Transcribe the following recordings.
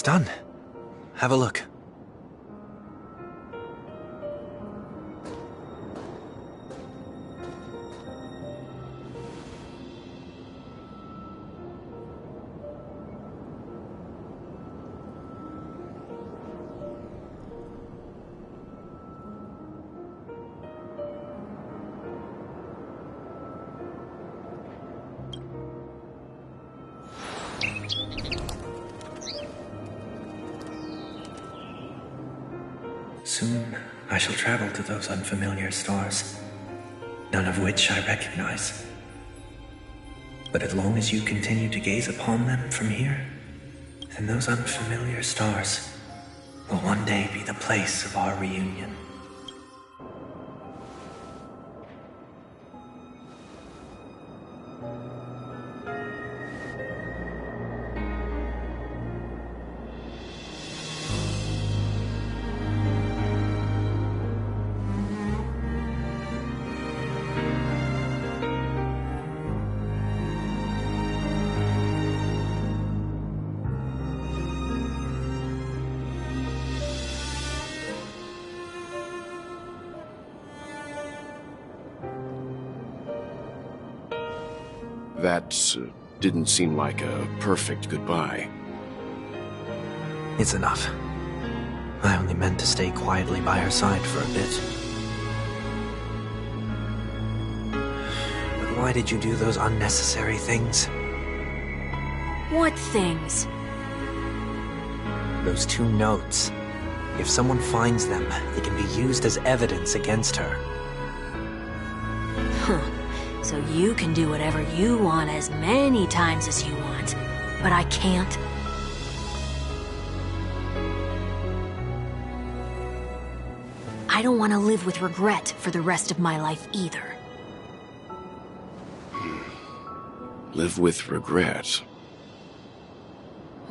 done. Have a look. Soon, I shall travel to those unfamiliar stars, none of which I recognize. But as long as you continue to gaze upon them from here, then those unfamiliar stars will one day be the place of our reunion. That didn't seem like a perfect goodbye. It's enough. I only meant to stay quietly by her side for a bit. But why did you do those unnecessary things? What things? Those 2 notes. If someone finds them, they can be used as evidence against her. Huh. So you can do whatever you want as many times as you want, but I can't. I don't want to live with regret for the rest of my life either. Live with regret?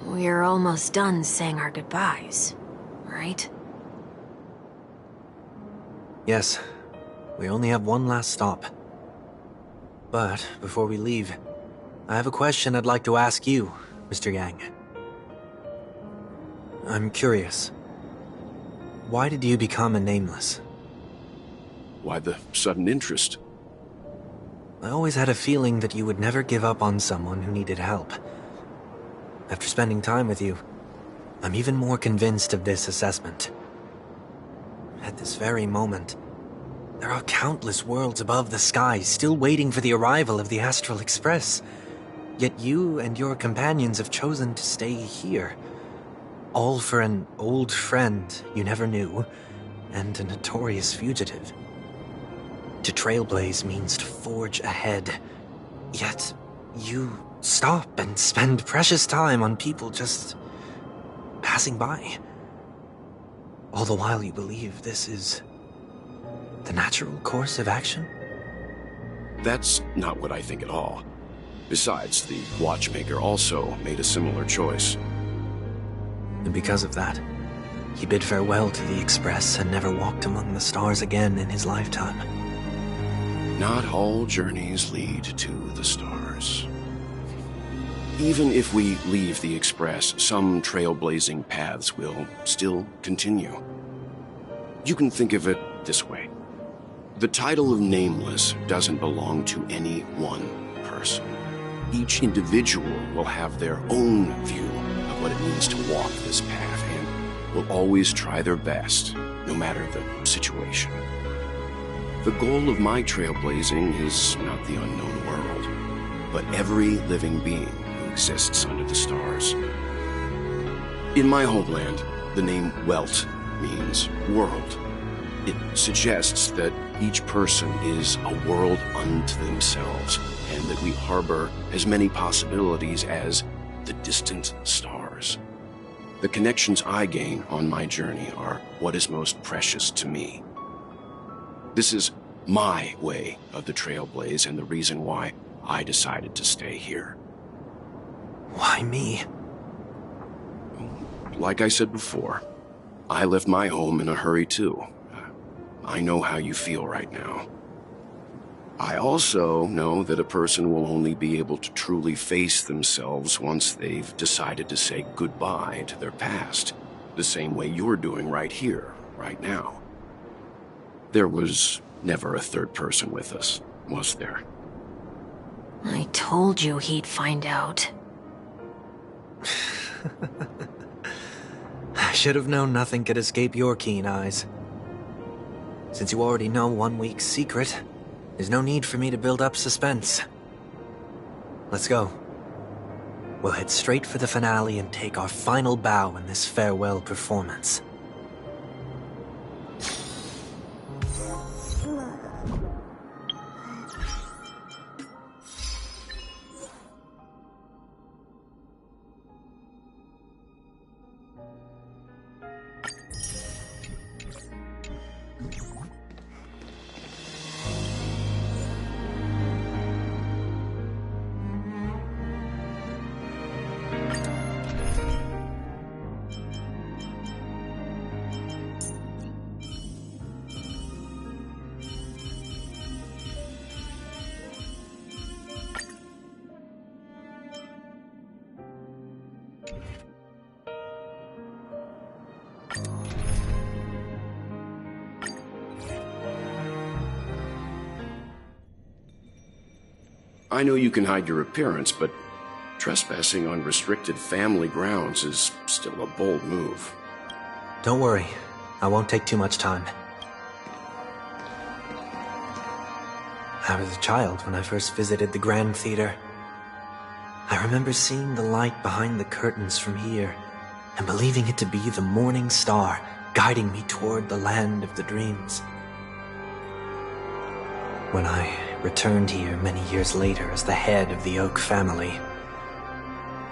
We're almost done saying our goodbyes, right? Yes. We only have one last stop. But before we leave, I have a question I'd like to ask you, Mr. Yang. I'm curious. Why did you become a Nameless? Why the sudden interest? I always had a feeling that you would never give up on someone who needed help. After spending time with you, I'm even more convinced of this assessment. At this very moment, there are countless worlds above the sky still waiting for the arrival of the Astral Express. Yet you and your companions have chosen to stay here. All for an old friend you never knew, and a notorious fugitive. To trailblaze means to forge ahead. Yet, you stop and spend precious time on people just passing by. All the while you believe this is the natural course of action? That's not what I think at all. Besides, the Watchmaker also made a similar choice. And because of that, he bid farewell to the Express and never walked among the stars again in his lifetime. Not all journeys lead to the stars. Even if we leave the Express, some trailblazing paths will still continue. You can think of it this way. The title of Nameless doesn't belong to any one person. Each individual will have their own view of what it means to walk this path and will always try their best, no matter the situation. The goal of my trailblazing is not the unknown world, but every living being who exists under the stars. In my homeland, the name Welt means world. It suggests that each person is a world unto themselves, and that we harbor as many possibilities as the distant stars. The connections I gain on my journey are what is most precious to me. This is my way of the Trailblaze and the reason why I decided to stay here. Why me? Like I said before, I left my home in a hurry too. I know how you feel right now. I also know that a person will only be able to truly face themselves once they've decided to say goodbye to their past, the same way you're doing right here, right now. There was never a third person with us, was there? I told you he'd find out. I should have known nothing could escape your keen eyes. Since you already know 1 week's secret, there's no need for me to build up suspense. Let's go. We'll head straight for the finale and take our final bow in this farewell performance. I know you can hide your appearance, but trespassing on restricted family grounds is still a bold move. Don't worry, I won't take too much time. I was a child when I first visited the Grand Theater. I remember seeing the light behind the curtains from here, and believing it to be the morning star guiding me toward the land of the dreams. When I returned here many years later as the head of the Oak family,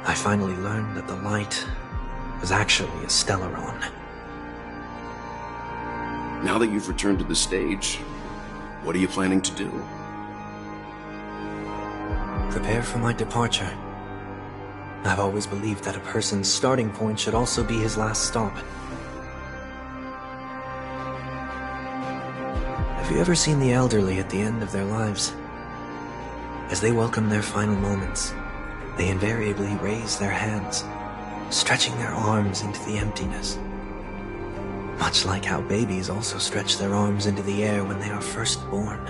I finally learned that the light was actually a Stellaron. Now that you've returned to the stage, what are you planning to do? Prepare for my departure. I've always believed that a person's starting point should also be his last stop. Have you ever seen the elderly at the end of their lives? As they welcome their final moments, they invariably raise their hands, stretching their arms into the emptiness. Much like how babies also stretch their arms into the air when they are first born.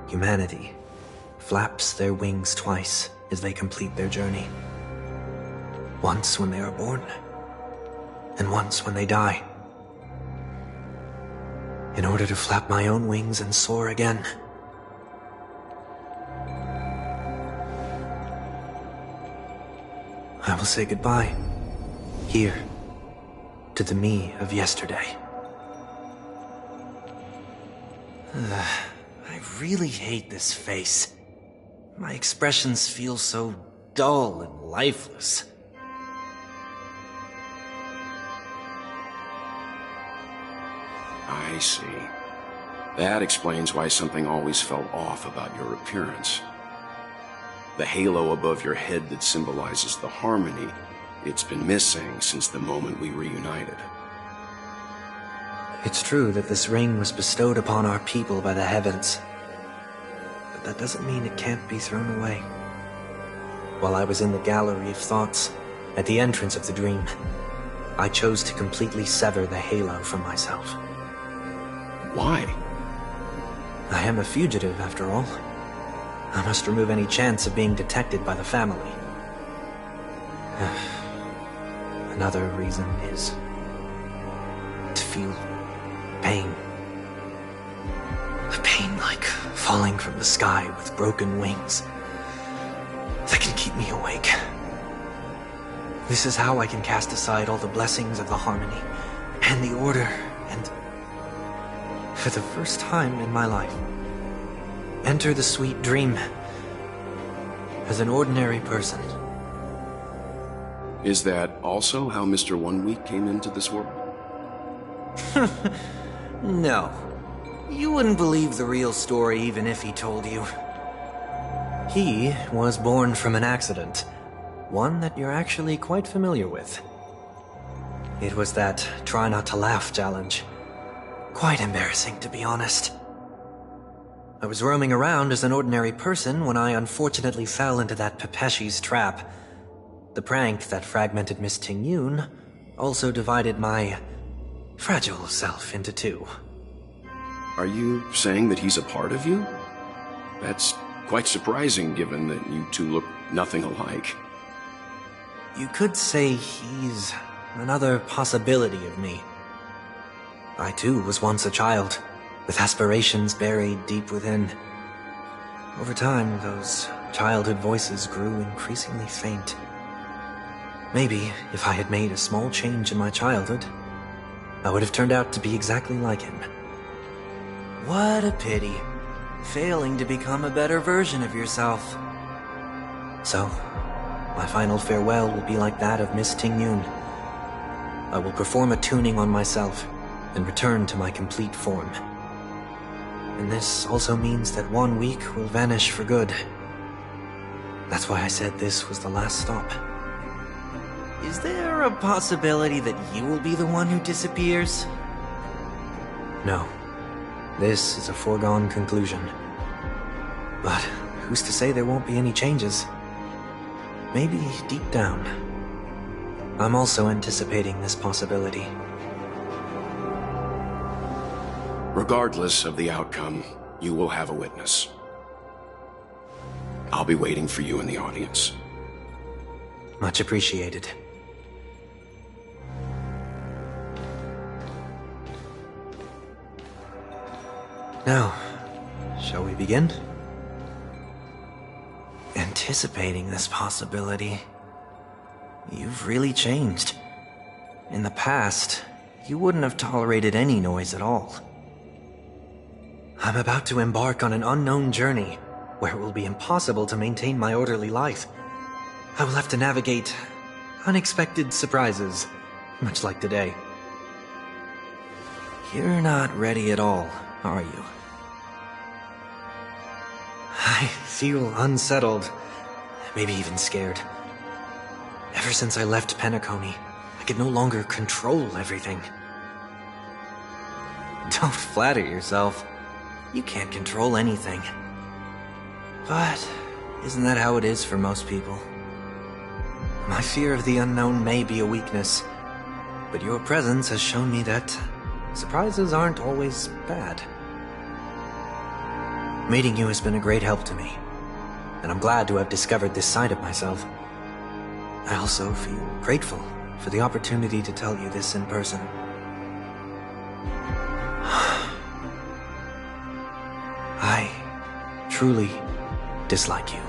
Humanity flaps their wings twice as they complete their journey. Once when they are born, and once when they die. In order to flap my own wings and soar again. I will say goodbye, here, to the me of yesterday. I really hate this face. My expressions feel so dull and lifeless. I see. That explains why something always felt off about your appearance. The halo above your head that symbolizes the harmony, it's been missing since the moment we reunited. It's true that this ring was bestowed upon our people by the heavens. But that doesn't mean it can't be thrown away. While I was in the Gallery of Thoughts, at the entrance of the dream, I chose to completely sever the halo from myself. Why? I am a fugitive, after all. I must remove any chance of being detected by the family. Another reason is to feel pain. A pain like falling from the sky with broken wings that can keep me awake. This is how I can cast aside all the blessings of the harmony and the order and, for the first time in my life, enter the sweet dream as an ordinary person. Is that also how Mr. 1 Week came into this world? No. You wouldn't believe the real story even if he told you. He was born from an accident, one that you're actually quite familiar with. It was that try not to laugh challenge. Quite embarrassing, to be honest. I was roaming around as an ordinary person when I unfortunately fell into that Pepeshi's trap. The prank that fragmented Miss Ting-Yun also divided my fragile self into two. Are you saying that he's a part of you? That's quite surprising, given that you two look nothing alike. You could say he's another possibility of me. I too was once a child, with aspirations buried deep within. Over time, those childhood voices grew increasingly faint. Maybe, if I had made a small change in my childhood, I would have turned out to be exactly like him. What a pity, failing to become a better version of yourself. So, my final farewell will be like that of Miss Ting-Yun. I will perform a tuning on myself and return to my complete form. And this also means that 1 week will vanish for good. That's why I said this was the last stop. Is there a possibility that you will be the one who disappears? No. This is a foregone conclusion. But who's to say there won't be any changes? Maybe deep down, I'm also anticipating this possibility. Regardless of the outcome, you will have a witness. I'll be waiting for you in the audience. Much appreciated. Now, shall we begin? Anticipating this possibility. You've really changed. In the past, you wouldn't have tolerated any noise at all. I'm about to embark on an unknown journey, where it will be impossible to maintain my orderly life. I will have to navigate unexpected surprises, much like today. You're not ready at all, are you? I feel unsettled, maybe even scared. Ever since I left Penacony, I could no longer control everything. Don't flatter yourself. You can't control anything. But isn't that how it is for most people? My fear of the unknown may be a weakness, but your presence has shown me that surprises aren't always bad. Meeting you has been a great help to me, and I'm glad to have discovered this side of myself. I also feel grateful for the opportunity to tell you this in person. I truly dislike you.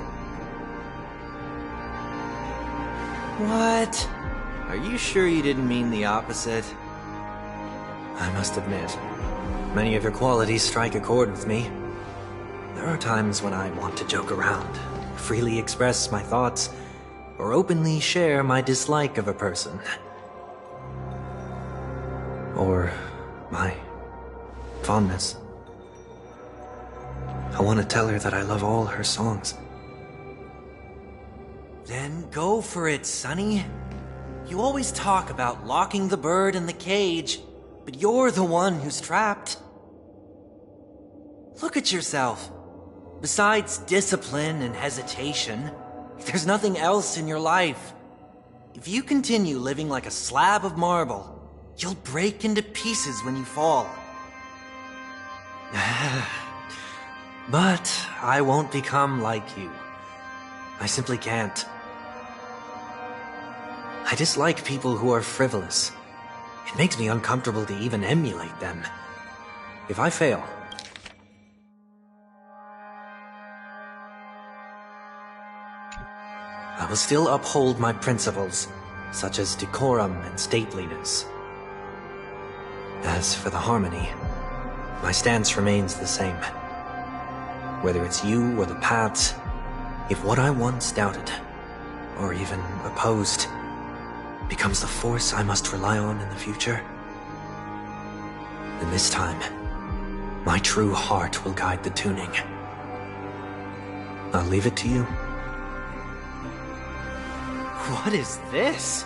What? Are you sure you didn't mean the opposite? I must admit, many of your qualities strike a chord with me. There are times when I want to joke around, freely express my thoughts, or openly share my dislike of a person. Or my fondness. I want to tell her that I love all her songs. Then go for it, Sonny. You always talk about locking the bird in the cage, but you're the one who's trapped. Look at yourself. Besides discipline and hesitation, there's nothing else in your life. If you continue living like a slab of marble, you'll break into pieces when you fall. But I won't become like you. I simply can't. I dislike people who are frivolous. It makes me uncomfortable to even emulate them. If I fail, I will still uphold my principles, such as decorum and stateliness. As for the harmony, my stance remains the same. Whether it's you or the paths, if what I once doubted, or even opposed, becomes the force I must rely on in the future, then this time, my true heart will guide the tuning. I'll leave it to you. What is this?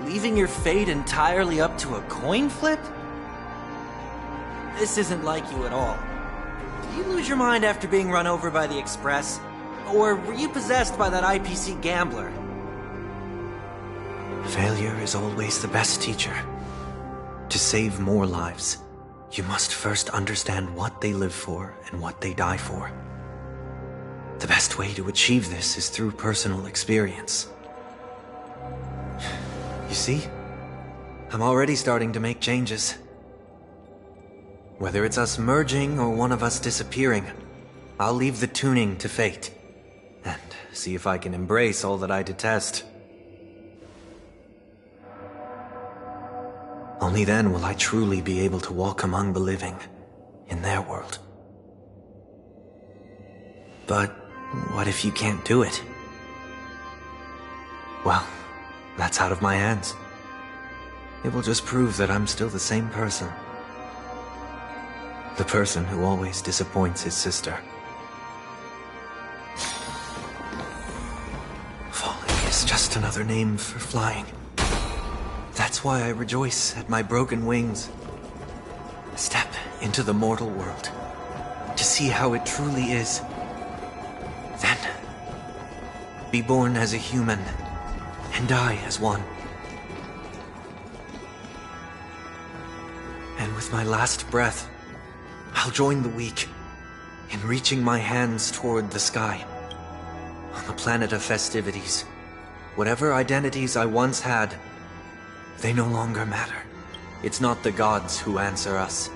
Leaving your fate entirely up to a coin flip? This isn't like you at all. Did you lose your mind after being run over by the Express? Or were you possessed by that IPC gambler? Failure is always the best teacher. To save more lives, you must first understand what they live for and what they die for. The best way to achieve this is through personal experience. You see? I'm already starting to make changes. Whether it's us merging or one of us disappearing, I'll leave the tuning to fate, and see if I can embrace all that I detest. Only then will I truly be able to walk among the living, in their world. But what if you can't do it? Well, that's out of my hands. It will just prove that I'm still the same person. The person who always disappoints his sister. Falling is just another name for flying. That's why I rejoice at my broken wings. Step into the mortal world, to see how it truly is. Then, be born as a human, and die as one. And with my last breath, I'll join the weak in reaching my hands toward the sky. On the planet of festivities, whatever identities I once had, they no longer matter. It's not the gods who answer us,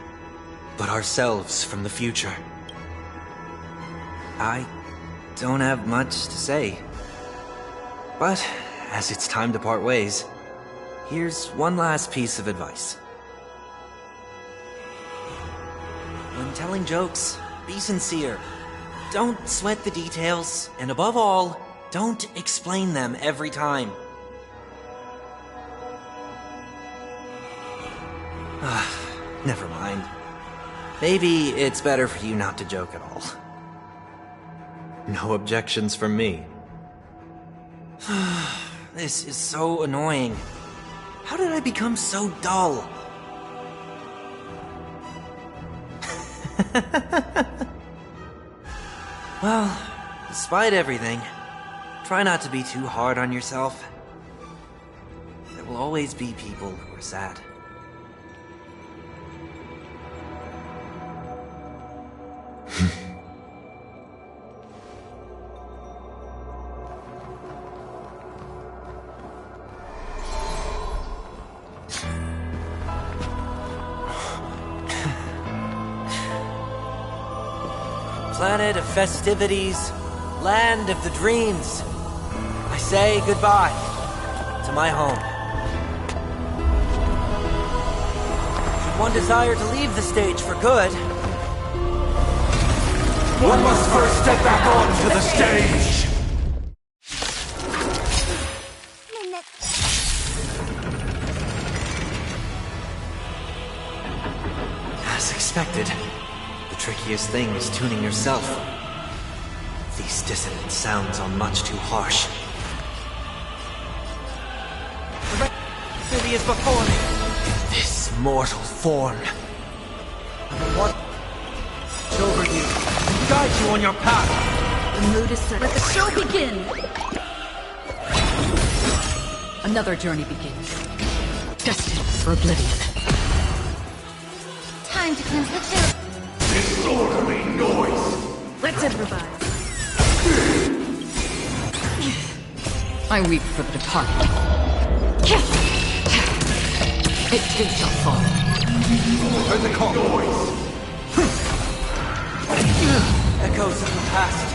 but ourselves from the future. I don't have much to say. But, as it's time to part ways, here's one last piece of advice. When telling jokes, be sincere. Don't sweat the details, and above all, don't explain them every time. Never mind. Maybe it's better for you not to joke at all. No objections from me. This is so annoying. How did I become so dull? Well, despite everything, try not to be too hard on yourself. There will always be people who are sad. Planet of festivities, land of the dreams. I say goodbye to my home. Should one desire to leave the stage for good, one must first step back onto the stage! As expected. The trickiest thing is tuning yourself. These dissonant sounds are much too harsh. The city is before me. In this mortal form. What? Over you and guide you on your path. The mood is set. Let the show begin! Another journey begins. Destined for oblivion. Time to cleanse the field. Disorderly noise! Let's improvise. I weep for the departed. It too shall fall. Heard the call. Noise! Echoes of the past.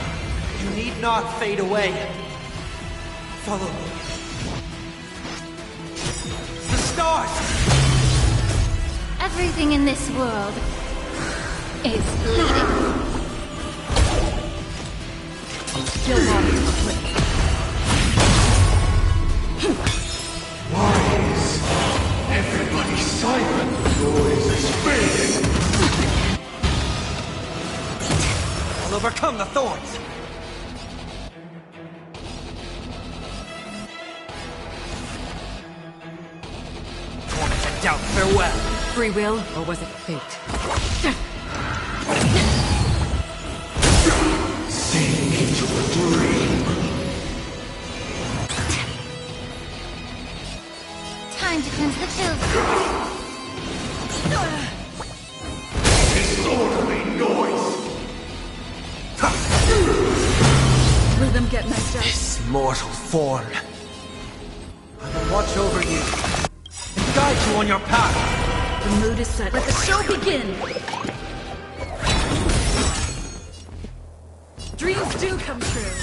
You need not fade away. Follow me. The stars! Everything in this world is bleeding. Still waters for flip. Why is everybody silent? Noise is fading! I'll overcome the thorns. Torment and doubt, farewell. Free will, or was it fate? children. Disorderly noise! Rhythm get messed up. This mortal form. I will watch over you and guide you on your path. The mood is set. Let the show begin. Dreams do come true.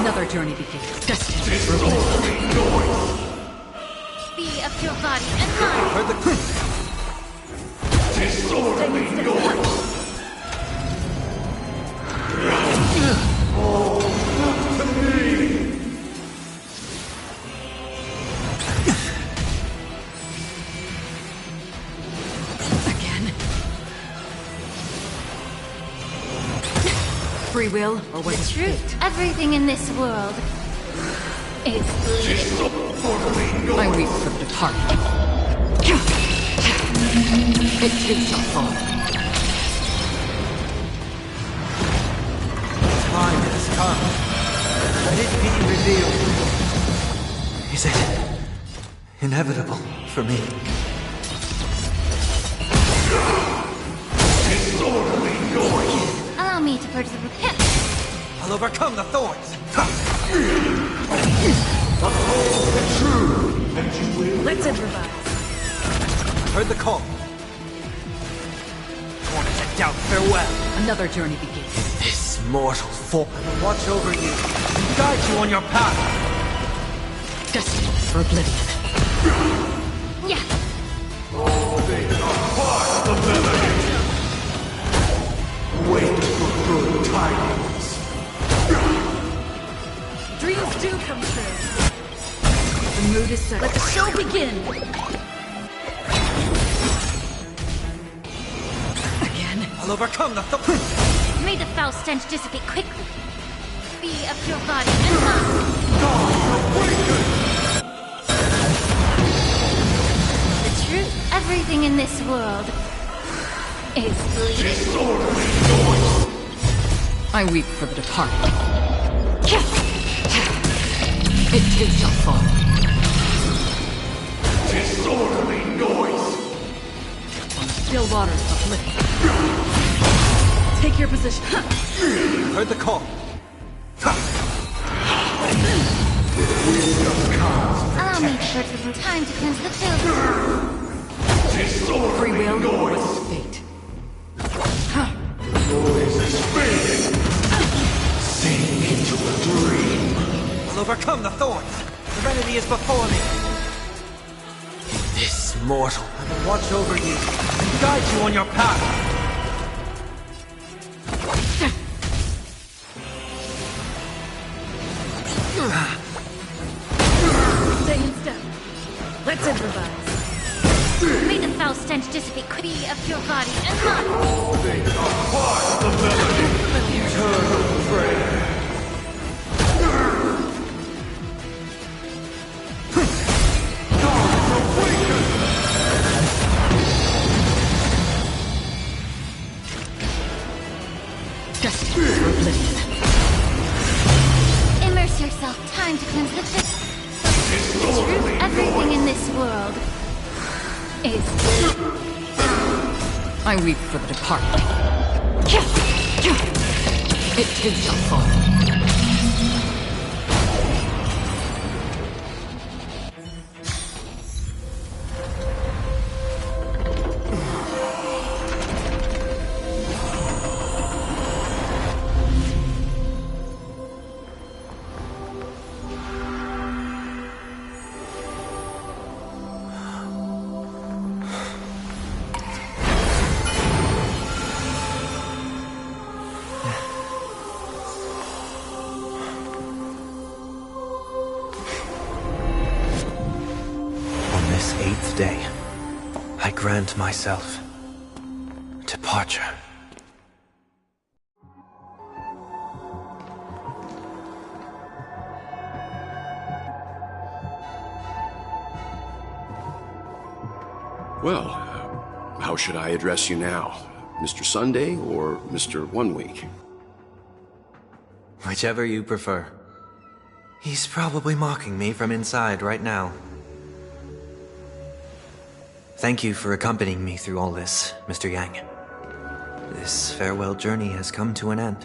Another journey begins. Destined for oblivion. Disorderly noise! Be of your body and mind. Heard the Disorderly noise! Again. Free will, or was it fate? Everything in this world is bleeding. Disorderly I noise! weep for the departed. It too shall fall. time has come. Let it be revealed. Is it inevitable for me? Disorderly noise! Allow me to purge the pit. I'll overcome the thorns. Let's improvise. Heard the call. Corners of doubt, farewell. Another journey begins. This mortal form will watch over you and guide you on your path. Destined for oblivion. Yeah. Part of the melody! Wait for good tidings! Dreams do come true. The mood is set. Let the show begin. Again. I'll overcome the thorns. May the foul stench dissipate quickly. Be of your body and mind. The truth. Everything in this world is bleeding. Disorderly noise! I weep for the departed. It too shall fall. Disorderly noise! On still waters of oblivion. Take your position. Heard the call. Allow me to purge the time to cleanse the field. Free Disorderly will or was noise! it fate? Noise is fading! Sink into a dream! I'll overcome the thorns. Serenity is before me. This mortal I will watch over you and guide you on your path. Stay in step. Let's improvise. May the foul stench dissipate quickly. Be of your body and mind. Part of the melody! Eternal prayer! Destined for oblivion. Immerse yourself. Time to cleanse the field. Disorderly Everything in this world is bleeding. I weep for the departed. It too shall fall. On this 8th day, I grant myself departure. Well, how should I address you now? Mr. Sunday or Mr. One Week? Whichever you prefer. He's probably mocking me from inside right now. Thank you for accompanying me through all this, Mr. Yang. This farewell journey has come to an end.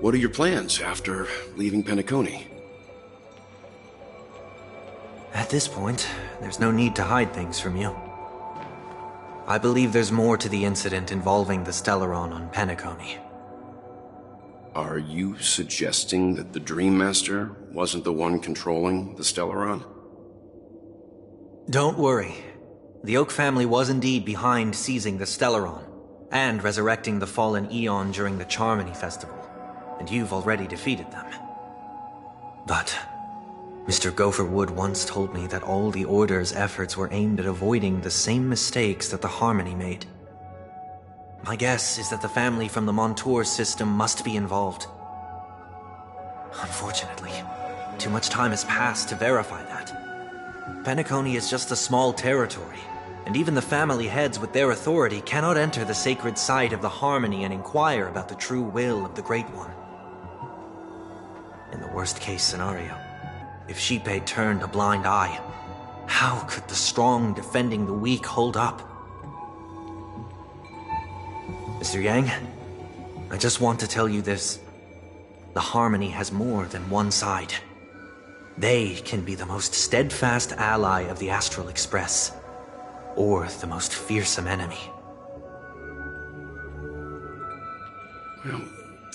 What are your plans after leaving Penacony? At this point, there's no need to hide things from you. I believe there's more to the incident involving the Stellaron on Penacony. Are you suggesting that the Dream Master wasn't the one controlling the Stellaron? Don't worry. The Oak family was indeed behind seizing the Stellaron, and resurrecting the fallen Aeon during the Charmony Festival, and you've already defeated them. But Mr. Gopher Wood once told me that all the Order's efforts were aimed at avoiding the same mistakes that the Harmony made. My guess is that the family from the Montour system must be involved. Unfortunately, too much time has passed to verify that. Penacony is just a small territory, and even the family heads with their authority cannot enter the sacred site of the Harmony and inquire about the true will of the Great One. In the worst-case scenario, if Sheepade turned a blind eye, how could the strong defending the weak hold up? Mr. Yang, I just want to tell you this. The Harmony has more than one side. They can be the most steadfast ally of the Astral Express, or the most fearsome enemy. Well,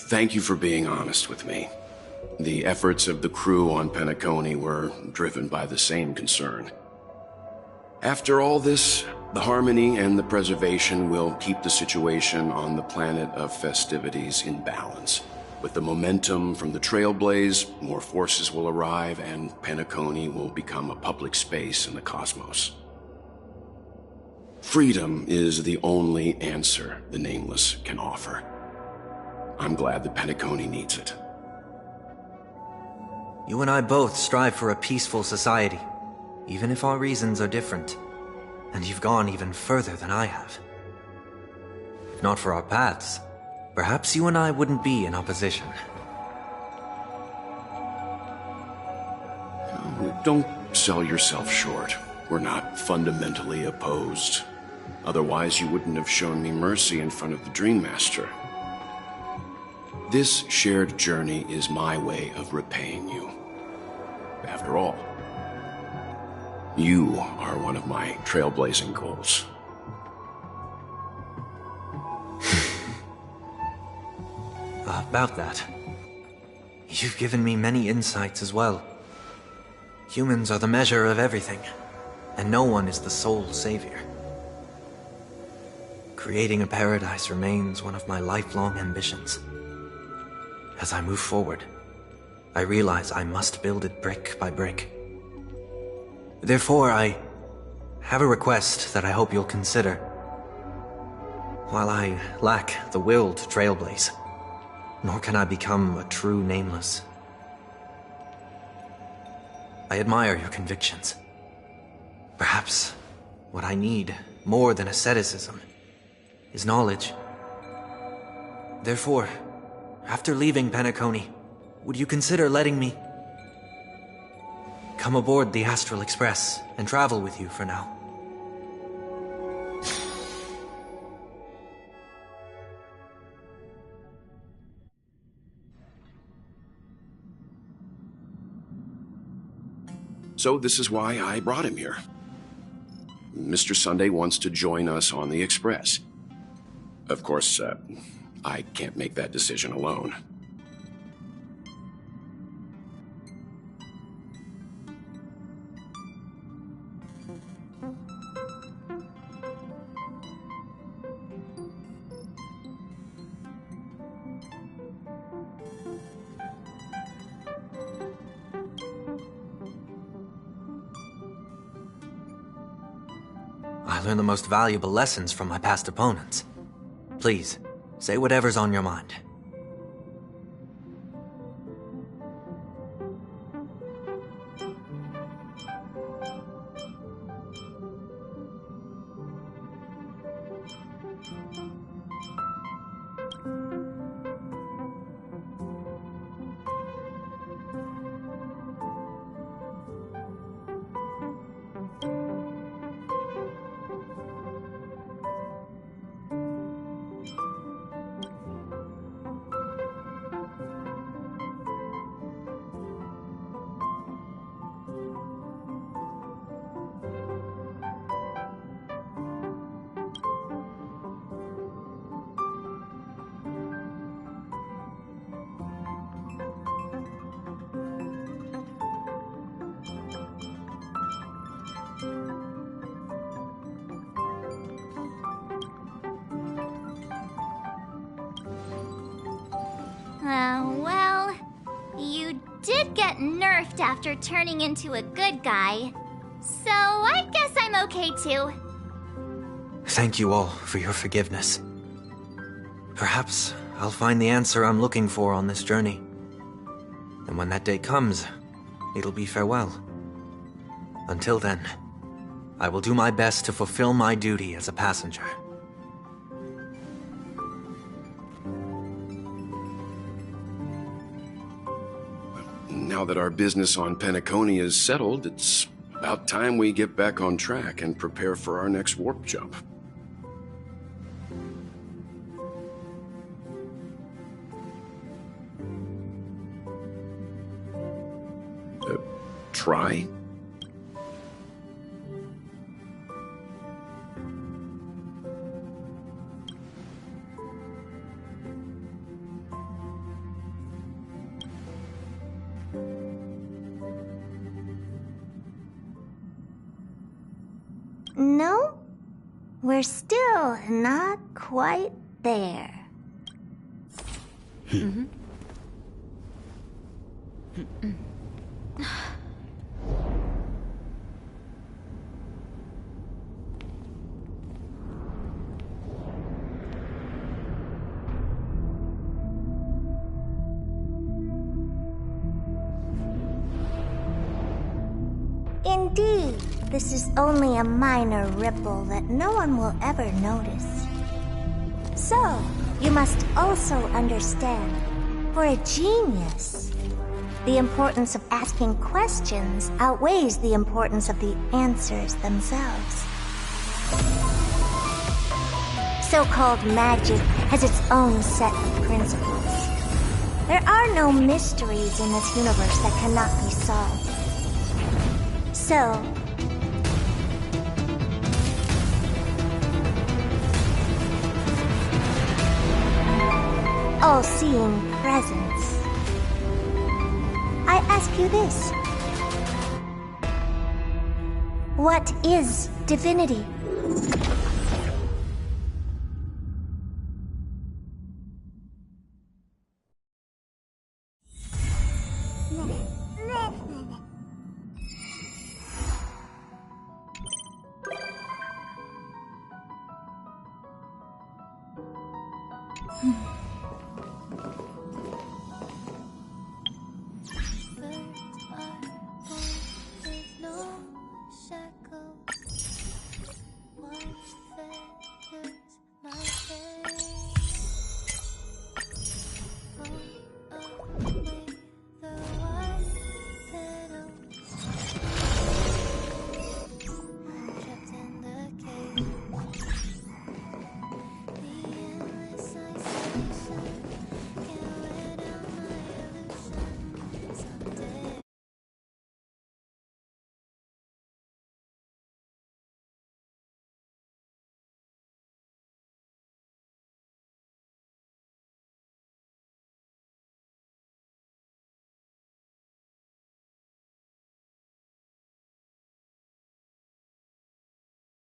thank you for being honest with me. The efforts of the crew on Penacony were driven by the same concern. After all this, the Harmony and the Preservation will keep the situation on the planet of festivities in balance. With the momentum from the Trailblaze, more forces will arrive and Penacony will become a public space in the cosmos. Freedom is the only answer the Nameless can offer. I'm glad that Penacony needs it. You and I both strive for a peaceful society, even if our reasons are different. And you've gone even further than I have. If not for our paths, perhaps you and I wouldn't be in opposition. Don't sell yourself short. We're not fundamentally opposed. Otherwise, you wouldn't have shown me mercy in front of the Dream Master. This shared journey is my way of repaying you. After all, you are one of my trailblazing goals. About that, you've given me many insights as well. Humans are the measure of everything, and no one is the sole savior. Creating a paradise remains one of my lifelong ambitions. As I move forward, I realize I must build it brick by brick. Therefore, I have a request that I hope you'll consider. While I lack the will to trailblaze, nor can I become a true Nameless, I admire your convictions. Perhaps what I need, more than asceticism, is knowledge. Therefore, after leaving Penacony, would you consider letting me come aboard the Astral Express and travel with you for now? So this is why I brought him here. Mr. Sunday wants to join us on the Express. Of course, I can't make that decision alone. I learned the most valuable lessons from my past opponents. Please, say whatever's on your mind. Well, you did get nerfed after turning into a good guy. So I guess I'm okay too. Thank you all for your forgiveness. Perhaps I'll find the answer I'm looking for on this journey. And when that day comes, it'll be farewell. Until then, I will do my best to fulfill my duty as a passenger. Now that our business on Penacony is settled, it's about time we get back on track and prepare for our next warp jump. Try? No, we're still not quite there. Indeed, this is only a minor ripple that no one will ever notice. So, you must also understand, for a genius, the importance of asking questions outweighs the importance of the answers themselves. So-called magic has its own set of principles. There are no mysteries in this universe that cannot be solved. So, all-seeing presence, I ask you this. What is divinity?